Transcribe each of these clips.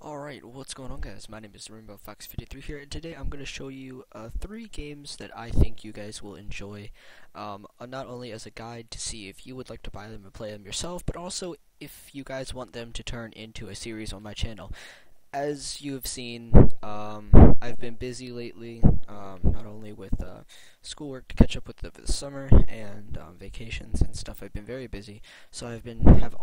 Alright, what's going on, guys? My name is Rainbow Fox 53 here, and today I'm going to show you 3 games that I think you guys will enjoy, not only as a guide to see if you would like to buy them and play them yourself, but also if you guys want them to turn into a series on my channel. As you've seen, I've been busy lately, not only with schoolwork to catch up with the summer and vacations and stuff. I've been very busy, so I've had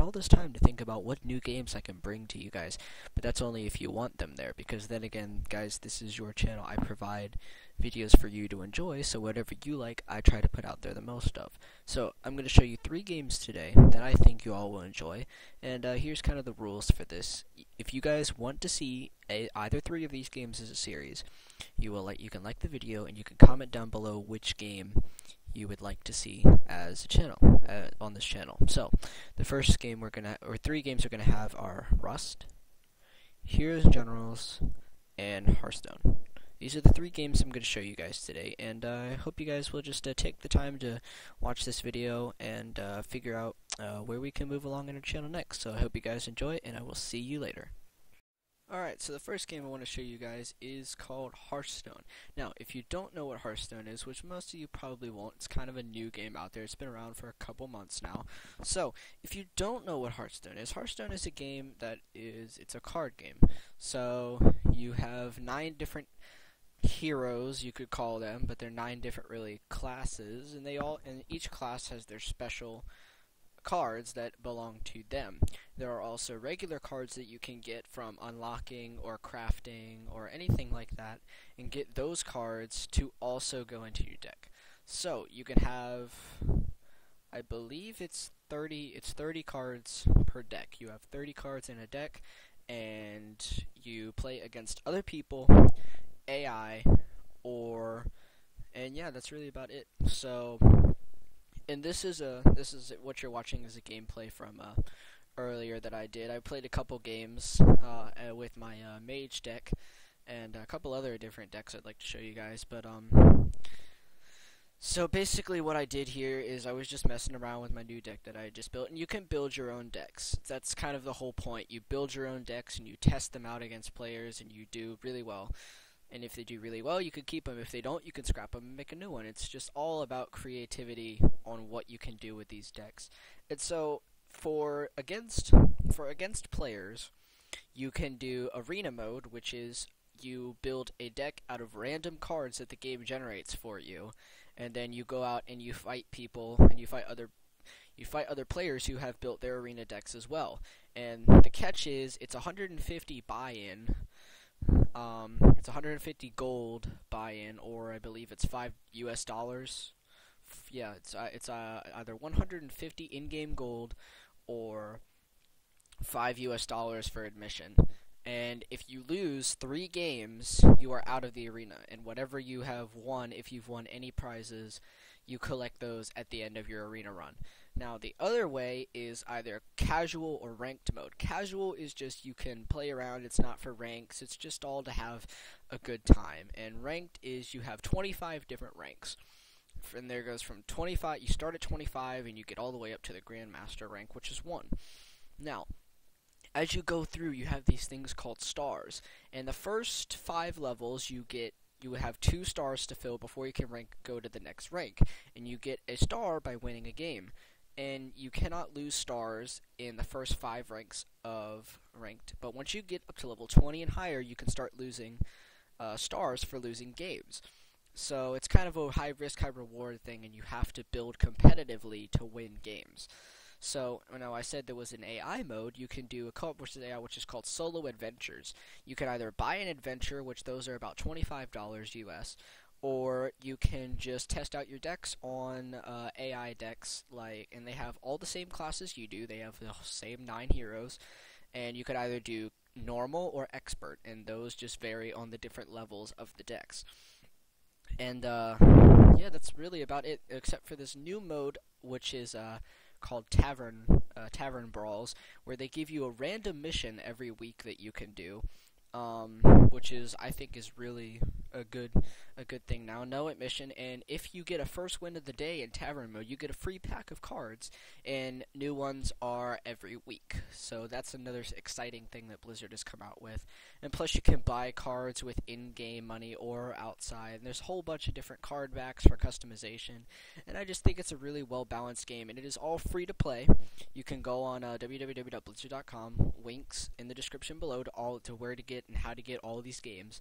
all this time to think about what new games I can bring to you guys. But that's only if you want them there, because then again, guys, this is your channel. I provide videos for you to enjoy, so whatever you like, I try to put out there the most of. So I'm going to show you 3 games today that I think you all will enjoy, and here's kind of the rules for this. If you guys want to see either 3 of these games as a series, you can like the video and you can comment down below which game you would like to see as a channel on this channel. So the first game or 3 games we're gonna have are Rust, Heroes and Generals, and Hearthstone. These are the 3 games I'm going to show you guys today, and I hope you guys will just take the time to watch this video and figure out where we can move along in our channel next. So I hope you guys enjoy it, and I will see you later. Alright, so the first game I want to show you guys is called Hearthstone. Now, if you don't know what Hearthstone is, which most of you probably won't, it's kind of a new game out there. It's been around for a couple months now. So, if you don't know what Hearthstone is a game it's a card game. So, you have 9 different heroes, you could call them, but they're 9 different really classes, and each class has their special cards that belong to them. There are also regular cards that you can get from unlocking or crafting or anything like that, and get those cards to also go into your deck. So you can have, I believe it's 30 cards per deck. You have 30 cards in a deck, and you play against other people, AI, and yeah, that's really about it. So, and this is what you're watching is a gameplay from earlier that I did. I played a couple games with my mage deck and a couple other different decks I'd like to show you guys. But so basically what I did here is I was just messing around with my new deck that I just built, and you can build your own decks. That's kind of the whole point. You build your own decks and you test them out against players, and you do really well. And if they do really well, you could keep them. If they don't, you can scrap them and make a new one. It's just all about creativity on what you can do with these decks. And so, for against players, you can do arena mode, which is you build a deck out of random cards that the game generates for you, and then you go out and you fight people, and you fight other players who have built their arena decks as well. And the catch is, it's 150 buy-in. It's 150 gold buy-in, or I believe it's $5 US. Yeah, it's either 150 in-game gold or $5 US for admission. And if you lose 3 games, you are out of the arena. And whatever you have won, if you've won any prizes, you collect those at the end of your arena run. Now, the other way is either casual or ranked mode. Casual is just you can play around, it's not for ranks, it's just all to have a good time. And ranked is you have 25 different ranks. And there goes from 25, you start at 25 and you get all the way up to the Grandmaster rank, which is 1. Now, as you go through, you have these things called stars. And the first 5 levels you have 2 stars to fill before you can go to the next rank. And you get a star by winning a game. And you cannot lose stars in the first 5 ranks of ranked. But once you get up to level 20 and higher, you can start losing stars for losing games. So it's kind of a high risk, high reward thing, and you have to build competitively to win games. So, now I said there was an AI mode. You can do a co-op versus AI, which is called Solo Adventures. You can either buy an adventure, which those are about $25 US, or you can just test out your decks on AI decks, and they have all the same classes you do. They have the same 9 heroes, and you could either do normal or expert, and those just vary on the different levels of the decks. And yeah, that's really about it, except for this new mode, which is called Tavern Brawls, where they give you a random mission every week that you can do, which I think is really a good thing now. No admission, and if you get a first win of the day in Tavern Mode, you get a free pack of cards, and new ones are every week. So that's another exciting thing that Blizzard has come out with. And plus, you can buy cards with in-game money or outside. And there's a whole bunch of different card backs for customization, and I just think it's a really well-balanced game, and it is all free to play. You can go on www.blizzard.com, links in the description below to where to get and how to get all of these games.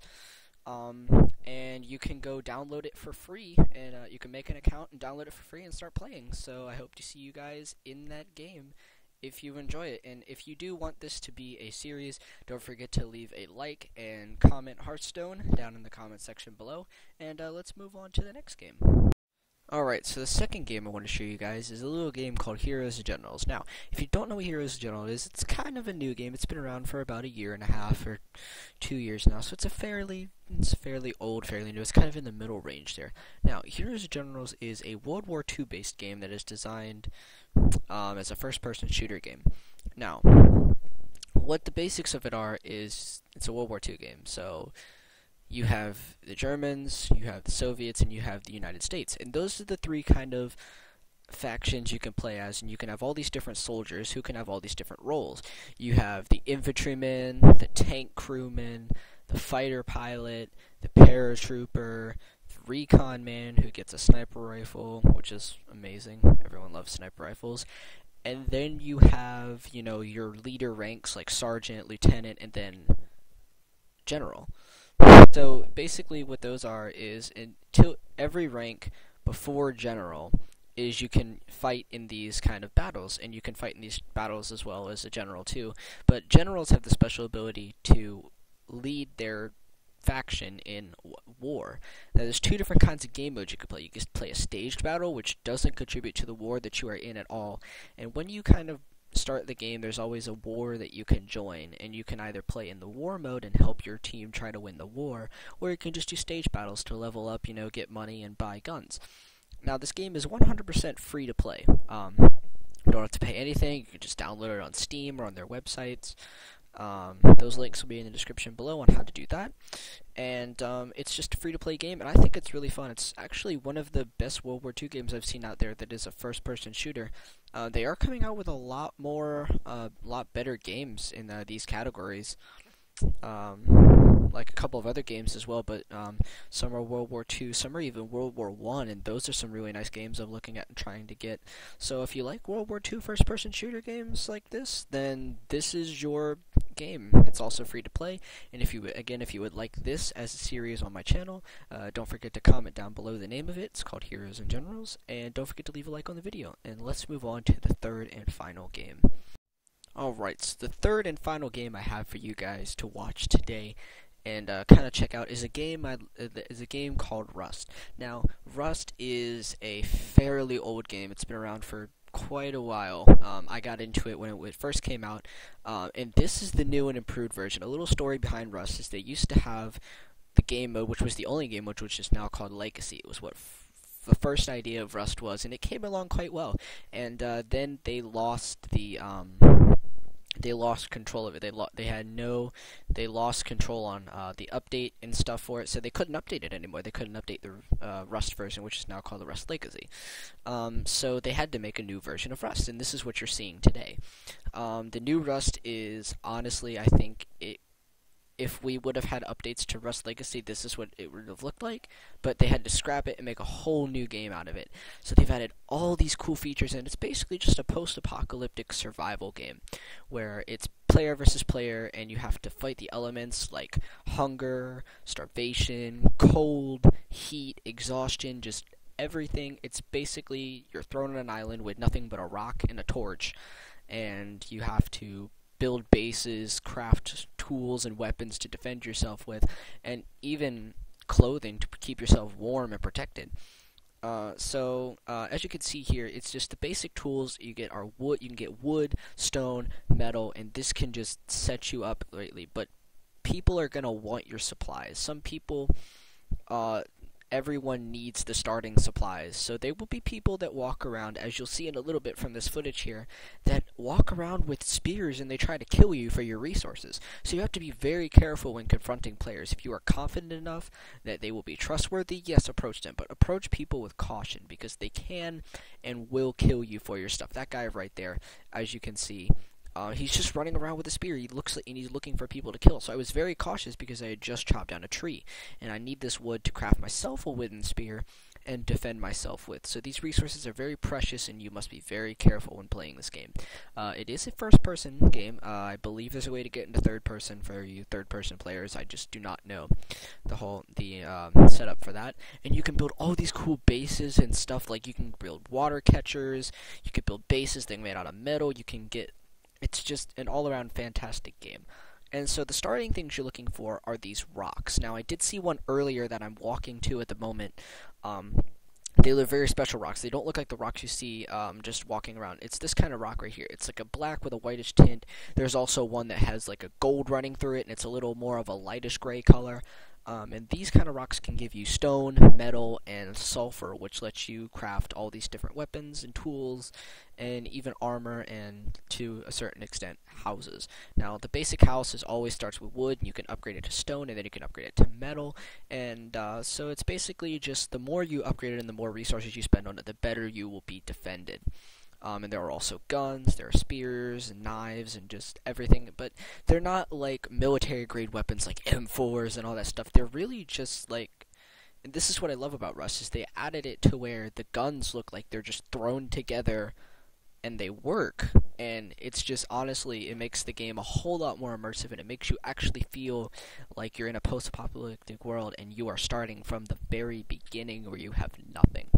And you can go download it for free, and you can make an account and download it for free and start playing. So I hope to see you guys in that game if you enjoy it. And if you do want this to be a series, don't forget to leave a like and comment Hearthstone down in the comment section below. And let's move on to the next game. Alright, so the second game I want to show you guys is a little game called Heroes and Generals. Now, if you don't know what Heroes and Generals is, it's kind of a new game. It's been around for about a year and a half or 2 years now, so it's fairly old, fairly new. It's kind of in the middle range there. Now, Heroes and Generals is a World War II based game that is designed as a first-person shooter game. Now, what the basics of it are is it's a World War II game, so you have the Germans, you have the Soviets, and you have the United States. And those are the three kind of factions you can play as, and you can have all these different soldiers who can have all these different roles. You have the infantryman, the tank crewman, the fighter pilot, the paratrooper, the recon man who gets a sniper rifle, which is amazing. Everyone loves sniper rifles. And then you have, your leader ranks like sergeant, lieutenant, and then general. So basically what those are is until every rank before general is you can fight in these kind of battles, and you can fight in these battles as well as a general too. But generals have the special ability to lead their faction in war. Now there's two different kinds of game modes you can play. You can play a staged battle, which doesn't contribute to the war that you are in at all. And when you kind of start the game, there's always a war that you can join, and you can either play in the war mode and help your team try to win the war, or you can just do stage battles to level up, get money and buy guns. Now this game is 100% free to play. You don't have to pay anything. You can just download it on Steam or on their websites. Those links will be in the description below on how to do that. And it's just a free-to-play game, and I think it's really fun. It's actually one of the best World War II games I've seen out there that is a first-person shooter. They are coming out with a lot better games in these categories. Like a couple of other games as well, but some are World War II, some are even World War I, and those are some really nice games I'm looking at and trying to get. So if you like World War II first-person shooter games like this, then this is your game. It's also free to play, and if you would like this as a series on my channel, don't forget to comment down below the name of it. It's called Heroes and Generals, and don't forget to leave a like on the video. And let's move on to the third and final game. Alright, so the third and final game I have for you guys to watch today and kind of check out is a game called Rust. Now, Rust is a fairly old game. It's been around for quite a while. I got into it when it first came out, and this is the new and improved version. A little story behind Rust is they used to have the game mode, which was the only game mode, which is now called Legacy. It was what the first idea of Rust was, and it came along quite well. And then they lost they lost control of it. They lost control on the update and stuff for it, so they couldn't update it anymore. They couldn't update the Rust version, which is now called the Rust Legacy. So they had to make a new version of Rust, and this is what you're seeing today. The new Rust is, honestly, I think if we would have had updates to Rust Legacy, this is what it would have looked like, but they had to scrap it and make a whole new game out of it. So they've added all these cool features, and it's basically just a post-apocalyptic survival game, where it's player versus player, and you have to fight the elements like hunger, starvation, cold, heat, exhaustion, just everything. It's basically you're thrown on an island with nothing but a rock and a torch, and you have to build bases, craft tools and weapons to defend yourself with, and even clothing to keep yourself warm and protected. So as you can see here, it's just the basic tools you get are wood. You can get wood, stone, metal, and this can just set you up greatly. But people are gonna want your supplies. Some people everyone needs the starting supplies. So there will be people that walk around, as you'll see in a little bit from this footage here, that walk around with spears and they try to kill you for your resources. So you have to be very careful when confronting players. If you are confident enough that they will be trustworthy, yes, approach them. But approach people with caution, because they can and will kill you for your stuff. That guy right there, as you can see, he's just running around with a spear. He looks like, and he's looking for people to kill. So I was very cautious because I had just chopped down a tree, and I need this wood to craft myself a wooden spear and defend myself with. So these resources are very precious, and you must be very careful when playing this game. It is a first-person game. I believe there's a way to get into third-person for you third-person players. I just do not know the setup for that. And you can build all these cool bases and stuff. Like you can build water catchers. You can build bases that are made out of metal. You can get It's just an all-around fantastic game. And so the starting things you're looking for are these rocks. Now, I did see one earlier that I'm walking to at the moment. They look very special rocks. They don't look like the rocks you see just walking around. It's this kind of rock right here. It's like a black with a whitish tint. There's also one that has like a gold running through it, and it's a little more of a lightish gray color. And these kind of rocks can give you stone, metal, and sulfur, which lets you craft all these different weapons and tools, and even armor, and to a certain extent, houses. Now, the basic house always starts with wood, and you can upgrade it to stone, and then you can upgrade it to metal, and so it's basically just the more you upgrade it and the more resources you spend on it, the better you will be defended. And there are also guns, there are spears, and knives, and just everything, but they're not like military-grade weapons like M4s and all that stuff. They're really just like, and this is what I love about Rust, is they added it to where the guns look like they're just thrown together and they work, and it's just, honestly, it makes the game a whole lot more immersive, and it makes you actually feel like you're in a post-apocalyptic world and you are starting from the very beginning where you have nothing.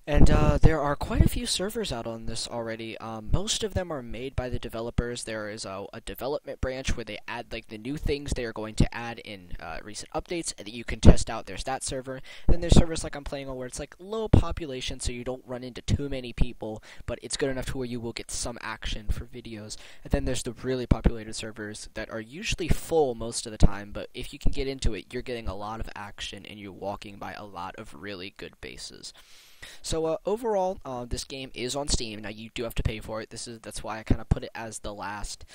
And there are quite a few servers out on this already. Most of them are made by the developers. There is a development branch where they add like the new things they are going to add in recent updates that you can test out. There's that server. Then there's servers like I'm playing on where it's like low population, so you don't run into too many people, but it's good enough to where you will get some action for videos. And then there's the really populated servers that are usually full most of the time, but if you can get into it, you're getting a lot of action and you're walking by a lot of really good bases. So overall, this game is on Steam. Now you do have to pay for it. That's why I kind of put it as the last,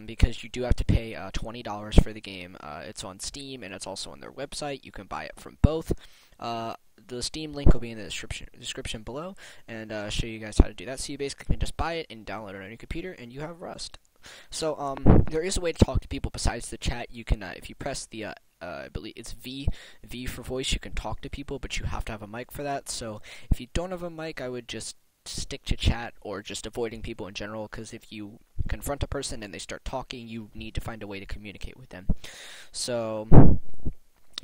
because you do have to pay $20 for the game. It's on Steam and it's also on their website. You can buy it from both. The Steam link will be in the description below, and show you guys how to do that. So you basically can just buy it and download it on your computer, and you have Rust. So there is a way to talk to people besides the chat. You can, if you press the I believe it's V for voice, you can talk to people, but you have to have a mic for that. So if you don't have a mic, I would just stick to chat or just avoiding people in general, because if you confront a person and they start talking, you need to find a way to communicate with them. So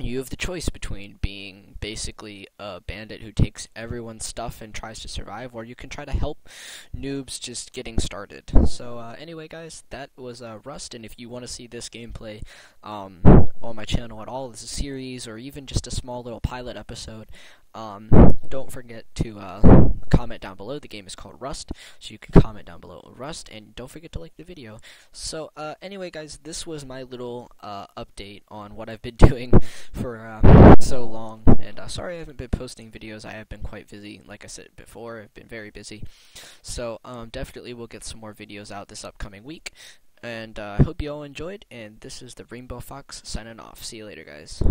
you have the choice between being basically a bandit who takes everyone's stuff and tries to survive, or you can try to help noobs just getting started. So anyway, guys, that was Rust, and if you want to see this gameplay on my channel at all as a series, or even just a small little pilot episode, don't forget to comment down below. The game is called Rust, so you can comment down below Rust, and don't forget to like the video. So anyway, guys, this was my little update on what I've been doing for so long, and sorry I haven't been posting videos. I have been quite busy. Like I said before, I've been very busy. So definitely we'll get some more videos out this upcoming week, and I hope you all enjoyed, and this is the Rainbow Fox signing off. See you later, guys.